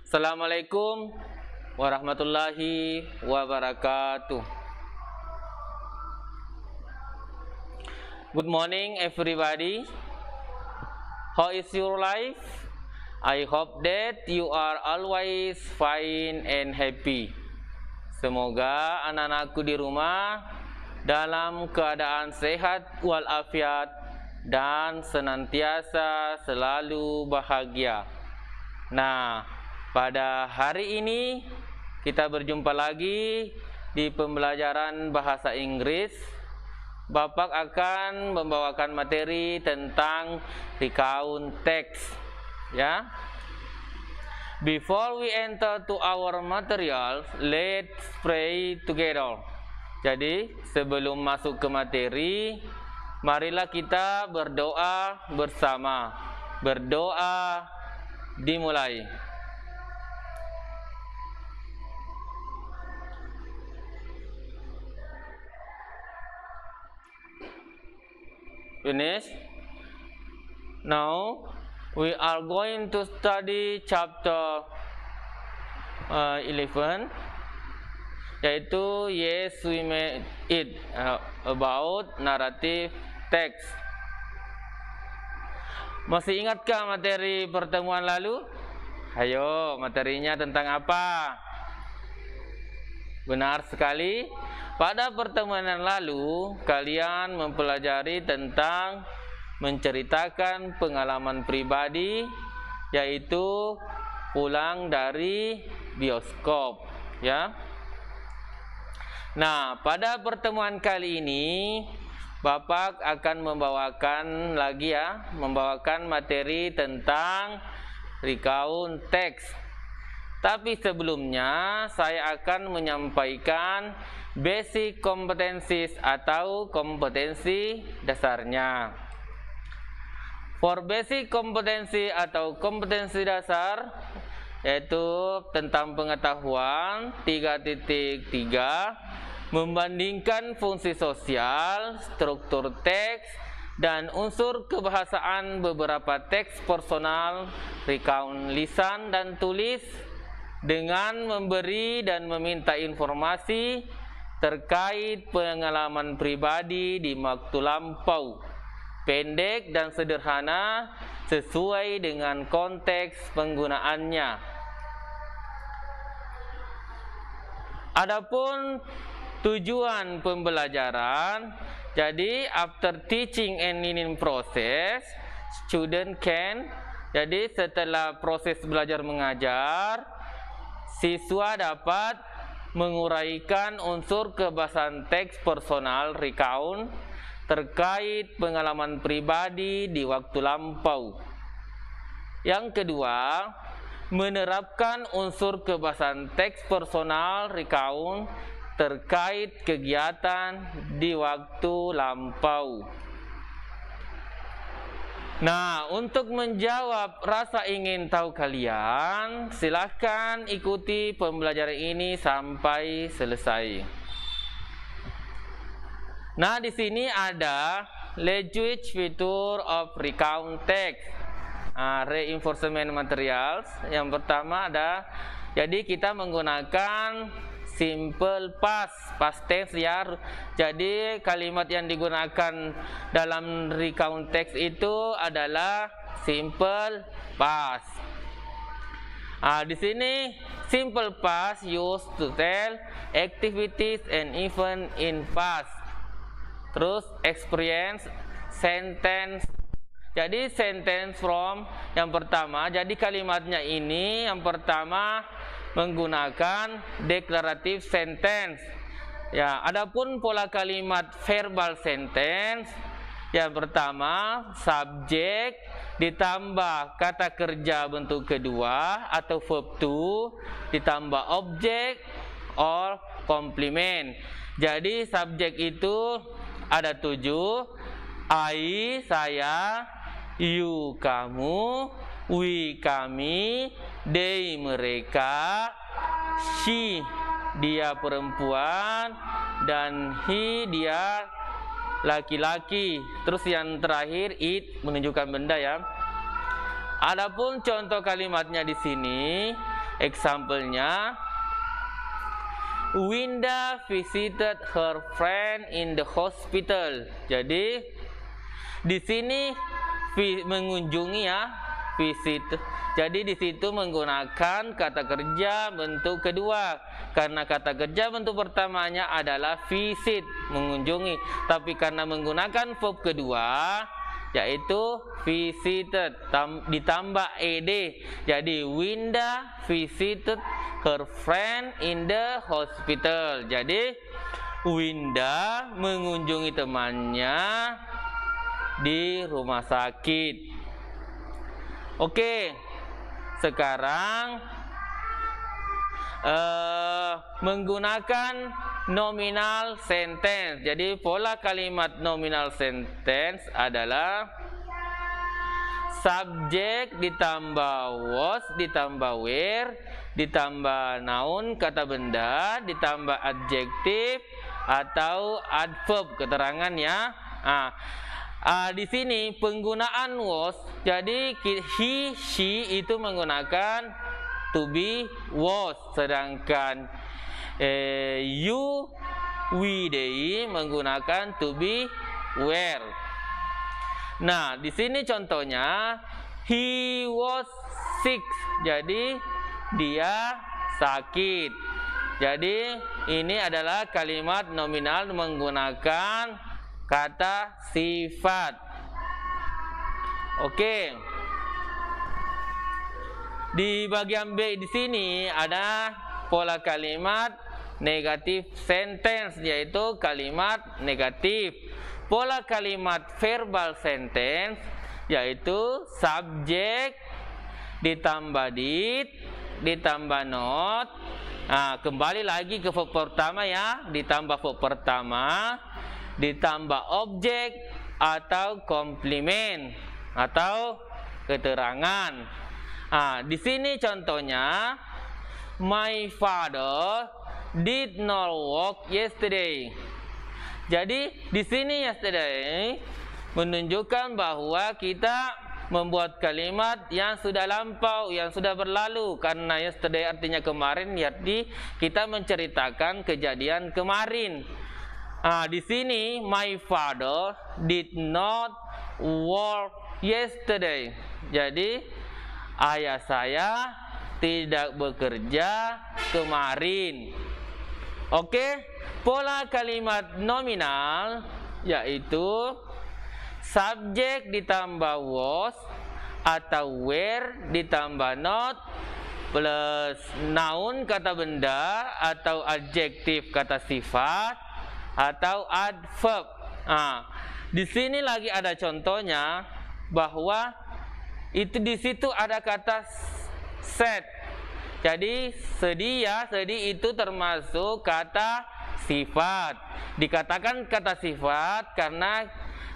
Assalamualaikum warahmatullahi wabarakatuh. Good morning everybody. How is your life? I hope that you are always fine and happy. Semoga anak-anakku di rumah dalam keadaan sehat walafiat dan senantiasa selalu bahagia. Nah, pada hari ini kita berjumpa lagi di pembelajaran bahasa Inggris. Bapak akan membawakan materi tentang recount text, ya. Before we enter to our materials, let's pray together. Jadi, sebelum masuk ke materi, marilah kita berdoa bersama. Berdoa dimulai. Finish. Now we are going to study chapter 11, yaitu Yes We Made It, about narrative text. Masih ingatkah materi pertemuan lalu? Ayo, materinya tentang apa? Benar sekali. Pada pertemuan yang lalu, kalian mempelajari tentang menceritakan pengalaman pribadi, yaitu pulang dari bioskop, ya. Nah, pada pertemuan kali ini Bapak akan membawakan materi tentang recount text. Tapi sebelumnya saya akan menyampaikan basic competencies atau kompetensi dasarnya. For basic competency atau kompetensi dasar, yaitu tentang pengetahuan 3.3, membandingkan fungsi sosial, struktur teks, dan unsur kebahasaan beberapa teks personal, recount lisan dan tulis, dengan memberi dan meminta informasi terkait pengalaman pribadi di waktu lampau, pendek dan sederhana sesuai dengan konteks penggunaannya. Adapun tujuan pembelajaran, jadi after teaching and learning process, student can, jadi setelah proses belajar mengajar, siswa dapat menguraikan unsur kebahasaan teks personal recount terkait pengalaman pribadi di waktu lampau. Yang kedua, menerapkan unsur kebahasaan teks personal recount terkait kegiatan di waktu lampau. Nah, untuk menjawab rasa ingin tahu kalian, silahkan ikuti pembelajaran ini sampai selesai. Nah, di sini ada language feature of recount text, reinforcement materials. Yang pertama ada, jadi kita menggunakan simple past tense, ya. Jadi kalimat yang digunakan dalam recount text itu adalah simple past. Di sini simple past used to tell activities and event in past. Terus experience, sentence. Jadi sentence from yang pertama, jadi kalimatnya ini yang pertama menggunakan declarative sentence. Ya, adapun pola kalimat verbal sentence, yang pertama subjek ditambah kata kerja bentuk kedua atau verb to ditambah objek or complement. Jadi subjek itu ada 7, I saya, you kamu, we kami, they mereka, she dia perempuan, dan he dia laki-laki. Terus yang terakhir it menunjukkan benda, ya. Adapun contoh kalimatnya di sini, Example-nya, Winda visited her friend in the hospital. Jadi di sini mengunjungi ya, visit. Jadi di situ menggunakan kata kerja bentuk kedua. Karena kata kerja bentuk pertamanya adalah visit, mengunjungi. Tapi karena menggunakan verb kedua, yaitu visited ditambah ed. Jadi Winda visited her friend in the hospital. Jadi Winda mengunjungi temannya di rumah sakit. Oke, sekarang menggunakan nominal sentence. Jadi pola kalimat nominal sentence adalah subjek ditambah was ditambah where ditambah noun kata benda ditambah adjektif atau adverb keterangan ya. Di sini penggunaan was, jadi he, she itu menggunakan to be was, sedangkan you, we, they menggunakan to be were. Nah, di sini contohnya he was sick, jadi dia sakit. Jadi ini adalah kalimat nominal menggunakan kata sifat. Oke. Di bagian B di sini ada pola kalimat negatif sentence, yaitu kalimat negatif. Pola kalimat verbal sentence yaitu subjek ditambah did ditambah not. Kembali lagi ke verb pertama ya, ditambah verb pertama ditambah objek atau komplimen atau keterangan. Di sini contohnya, my father did not work yesterday. Jadi di sini yesterday menunjukkan bahwa kita membuat kalimat yang sudah lampau, yang sudah berlalu. Karena yesterday artinya kemarin, jadi kita menceritakan kejadian kemarin. Di sini my father did not work yesterday. Jadi ayah saya tidak bekerja kemarin. Oke, pola kalimat nominal yaitu subjek ditambah was atau were ditambah not plus noun kata benda atau adjektif kata sifat atau adverb. Di sini lagi ada contohnya bahwa itu di situ ada kata set. Jadi sedia itu termasuk kata sifat. Dikatakan kata sifat karena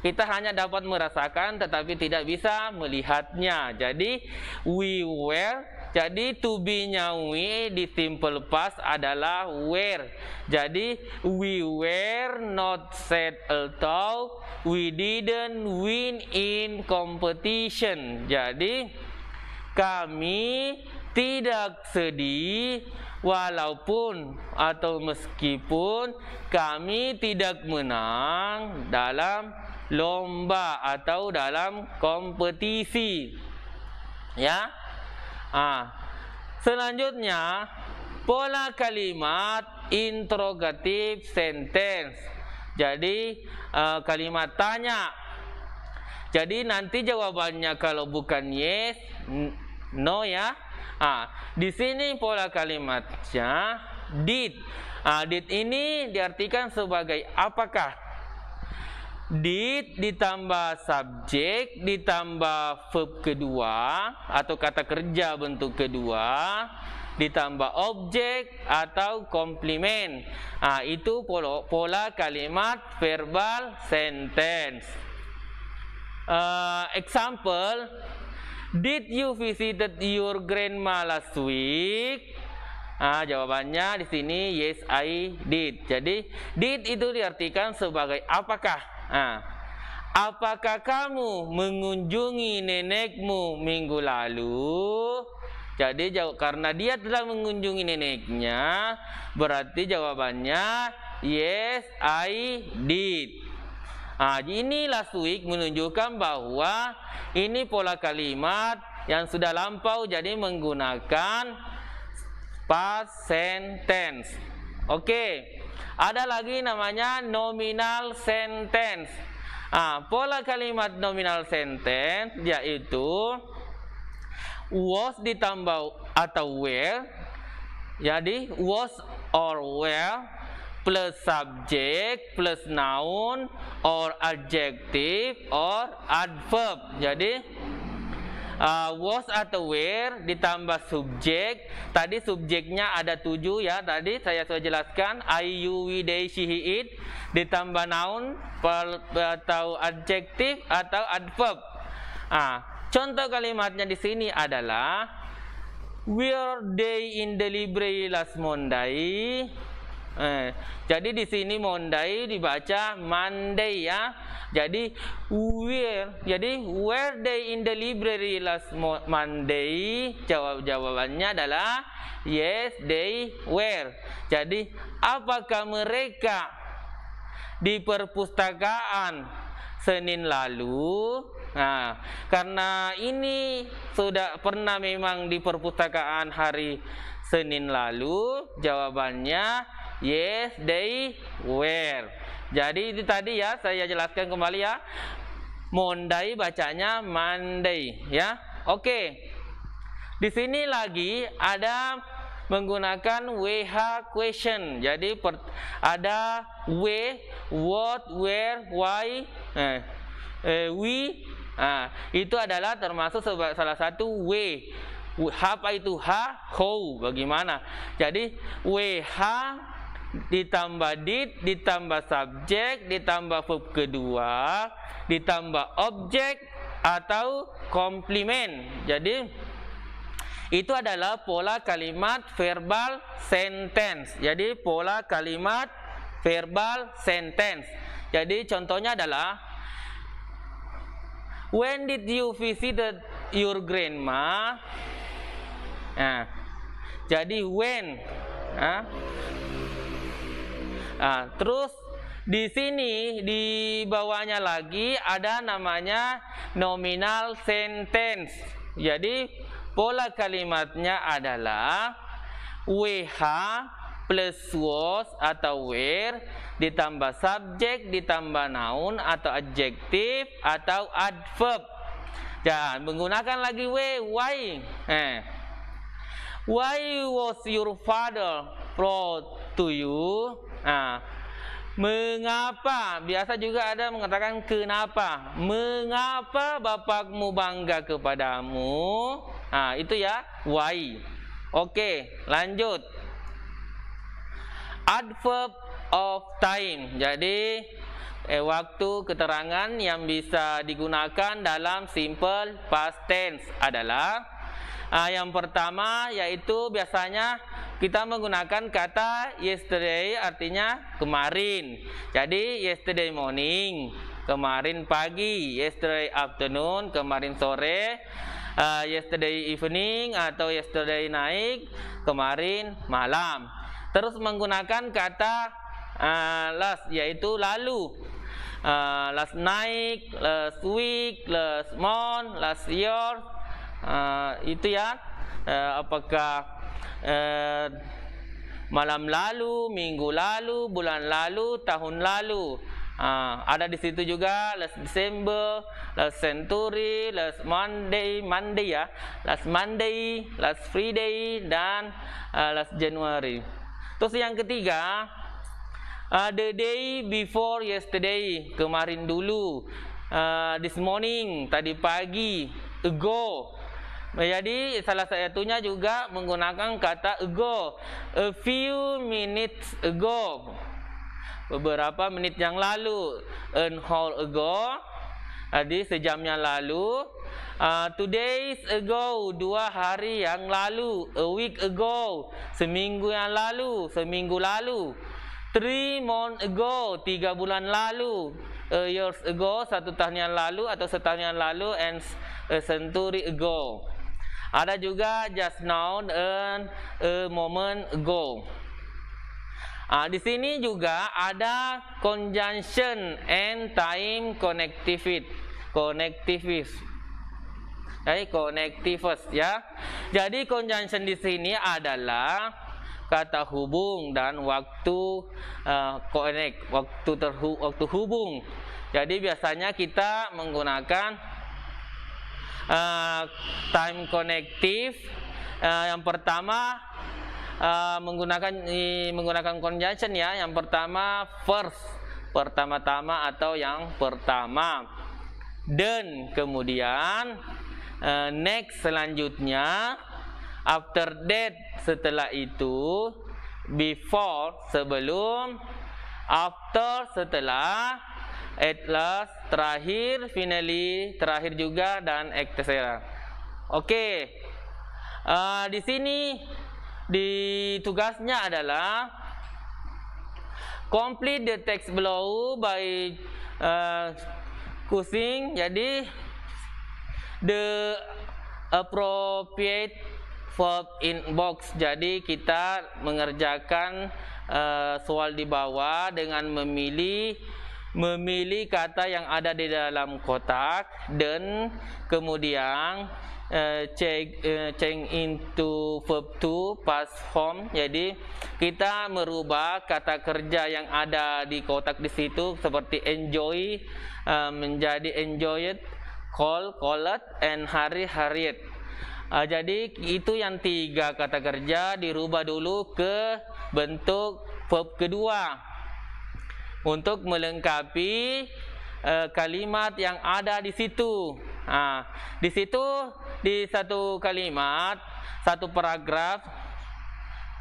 kita hanya dapat merasakan tetapi tidak bisa melihatnya. Jadi we were, jadi to be-nya we di simple past adalah were. Jadi we were not sad although we didn't win in competition. Jadi kami tidak sedih walaupun atau meskipun kami tidak menang dalam lomba atau dalam kompetisi. Ya. Selanjutnya pola kalimat interrogative sentence. Jadi kalimat tanya. Jadi nanti jawabannya kalau bukan yes, no ya. Di sini pola kalimatnya did. Did ini diartikan sebagai apakah. Did ditambah subjek ditambah verb kedua atau kata kerja bentuk kedua ditambah objek atau komplimen. Itu pola kalimat verbal sentence. Example, did you visited your grandma last week? Jawabannya di sini yes I did. Jadi did itu diartikan sebagai apakah. Apakah kamu mengunjungi nenekmu minggu lalu? Jadi karena dia telah mengunjungi neneknya, berarti jawabannya yes, I did. Ini last week menunjukkan bahwa ini pola kalimat yang sudah lampau, jadi menggunakan past sentence. Oke. Ada lagi namanya nominal sentence. Pola kalimat nominal sentence yaitu was ditambah atau were. Jadi was or were plus subject plus noun or adjective or adverb. Jadi was atau were ditambah subjek. Tadi subjeknya ada 7 ya. Tadi saya sudah jelaskan. I, you, we, they, she, he, it. Ditambah noun atau adjektif atau adverb. Contoh kalimatnya di sini adalah were they in the library last Monday? Jadi di sini Monday dibaca Monday ya. Jadi were they in the library last Monday? Jawabannya adalah yes, they were. Jadi apakah mereka di perpustakaan Senin lalu? Karena ini sudah pernah memang di perpustakaan hari Senin lalu, jawabannya yes, they were. Jadi itu tadi ya, saya jelaskan kembali ya. Monday bacanya Monday ya. Oke. Di sini lagi ada menggunakan WH question. Jadi ada what, where, why, we. Itu adalah termasuk salah satu apa itu how, bagaimana. Jadi WH ditambah did, ditambah subjek, ditambah verb kedua, ditambah objek atau komplement. Jadi itu adalah pola kalimat verbal sentence. Jadi pola kalimat verbal sentence. Jadi contohnya adalah when did you visit your grandma? Jadi when. Terus di sini di bawahnya lagi ada namanya nominal sentence. Jadi pola kalimatnya adalah WH plus was atau were ditambah subjek ditambah noun atau adjektif atau adverb. Dan menggunakan lagi why. Why was your father proud to you? Mengapa? Biasa juga ada mengatakan kenapa. Mengapa bapakmu bangga kepadamu? Itu ya why. Oke, lanjut. Adverb of time. Jadi waktu keterangan yang bisa digunakan dalam simple past tense adalah yang pertama yaitu biasanya kita menggunakan kata yesterday, artinya kemarin. Jadi yesterday morning, kemarin pagi. Yesterday afternoon, kemarin sore. Yesterday evening atau yesterday night, kemarin malam. Terus menggunakan kata last, yaitu lalu. Last night, last week, last month, last year. Itu ya, apakah malam lalu, minggu lalu, bulan lalu, tahun lalu. Ada di situ juga last December, last century, last Monday ya, last Monday, last Friday, dan last January. Terus yang ketiga, the day before yesterday, kemarin dulu. This morning, tadi pagi, ago. Jadi salah satunya juga menggunakan kata ago. A few minutes ago, beberapa menit yang lalu. An hour ago, jadi sejam yang lalu. 2 days ago, 2 hari yang lalu. A week ago, seminggu yang lalu, seminggu lalu. 3 months ago, 3 bulan lalu. A years ago, 1 tahun yang lalu atau setahun yang lalu. And a century ago. Ada juga just now and a moment ago. Di sini juga ada conjunction and time connectivity. Connectivous ya. Jadi conjunction di sini adalah kata hubung dan waktu connect, waktu hubung. Jadi biasanya kita menggunakan time connective. Yang pertama menggunakan conjunction ya. Yang pertama first, pertama-tama atau yang pertama. Dan kemudian next selanjutnya, after that setelah itu, before sebelum, after setelah, at last terakhir, finally terakhir juga, dan etc. Oke. Di sini di tugasnya adalah complete the text below by choosing. Jadi the appropriate verb in box. Jadi kita mengerjakan soal di bawah dengan memilih kata yang ada di dalam kotak dan kemudian change into verb to past form. Jadi kita merubah kata kerja yang ada di kotak di situ seperti enjoy menjadi enjoyed, called, and harried. Jadi itu yang 3 kata kerja dirubah dulu ke bentuk verb kedua untuk melengkapi kalimat yang ada di situ. Di situ di satu kalimat, satu paragraf,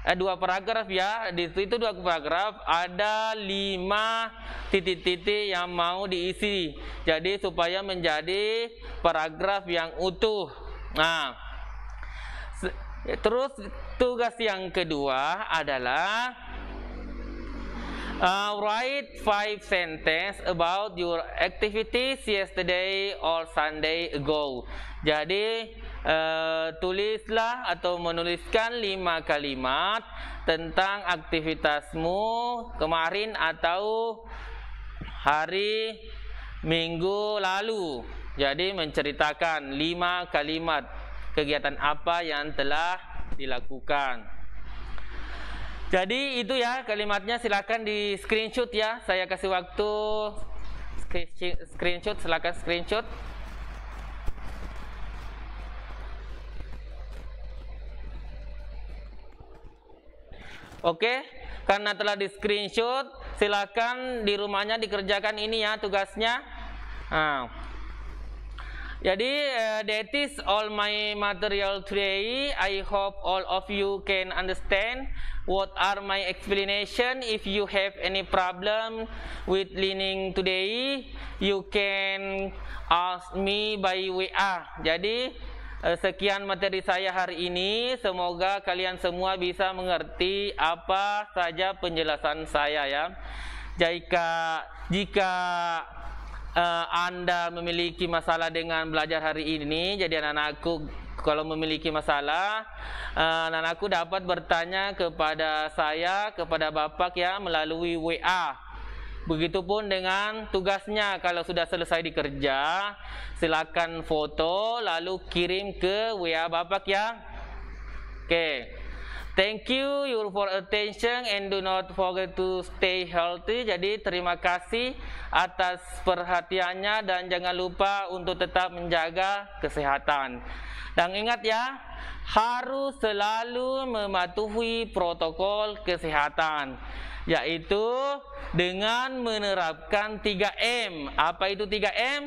2 paragraf ya. Di situ 2 paragraf ada 5 titik-titik yang mau diisi. Jadi supaya menjadi paragraf yang utuh. Terus tugas yang kedua adalah write 5 sentences about your activities yesterday or Sunday ago. Jadi tulislah atau menuliskan 5 kalimat tentang aktivitasmu kemarin atau hari Minggu lalu. Jadi menceritakan 5 kalimat kegiatan apa yang telah dilakukan. Jadi itu ya kalimatnya, silakan di screenshot ya. Saya kasih waktu screenshot, silakan screenshot. Oke, karena telah di screenshot, silakan di rumahnya dikerjakan ini ya tugasnya. Jadi that is all my material today. I hope all of you can understand what are my explanation. If you have any problem with learning today, you can ask me by WA. Jadi sekian materi saya hari ini. Semoga kalian semua bisa mengerti apa saja penjelasan saya ya. Jika Anda memiliki masalah dengan belajar hari ini, jadi anak-anakku kalau memiliki masalah, anak-anakku dapat bertanya kepada saya, kepada Bapak ya, melalui WA. Begitupun dengan tugasnya, kalau sudah selesai dikerja, silakan foto lalu kirim ke WA Bapak ya. Oke. Thank you for attention and do not forget to stay healthy. Jadi terima kasih atas perhatiannya dan jangan lupa untuk tetap menjaga kesehatan. Dan ingat ya, harus selalu mematuhi protokol kesehatan, yaitu dengan menerapkan 3M. Apa itu 3M?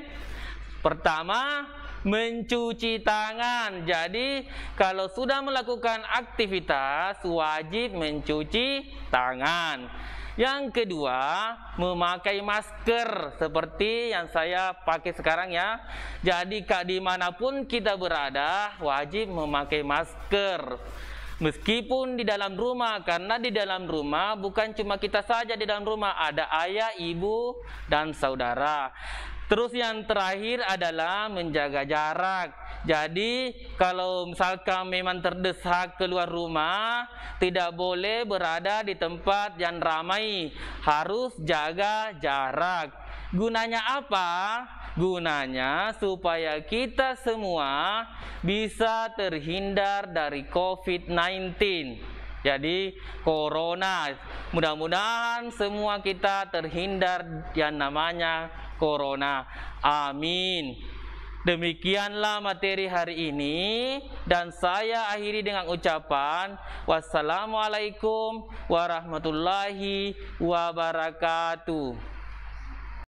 Pertama, mencuci tangan. Jadi kalau sudah melakukan aktivitas wajib mencuci tangan. Yang kedua, memakai masker seperti yang saya pakai sekarang ya. Jadi dimanapun kita berada wajib memakai masker. Meskipun di dalam rumah, karena di dalam rumah bukan cuma kita saja di dalam rumah, ada ayah, ibu, dan saudara. Terus yang terakhir adalah menjaga jarak. Jadi kalau misalkan memang terdesak keluar rumah, tidak boleh berada di tempat yang ramai, harus jaga jarak. Gunanya apa? Gunanya supaya kita semua bisa terhindar dari COVID-19. Jadi corona, mudah-mudahan semua kita terhindar yang namanya corona. Amin. Demikianlah materi hari ini, dan saya akhiri dengan ucapan wassalamualaikum warahmatullahi wabarakatuh.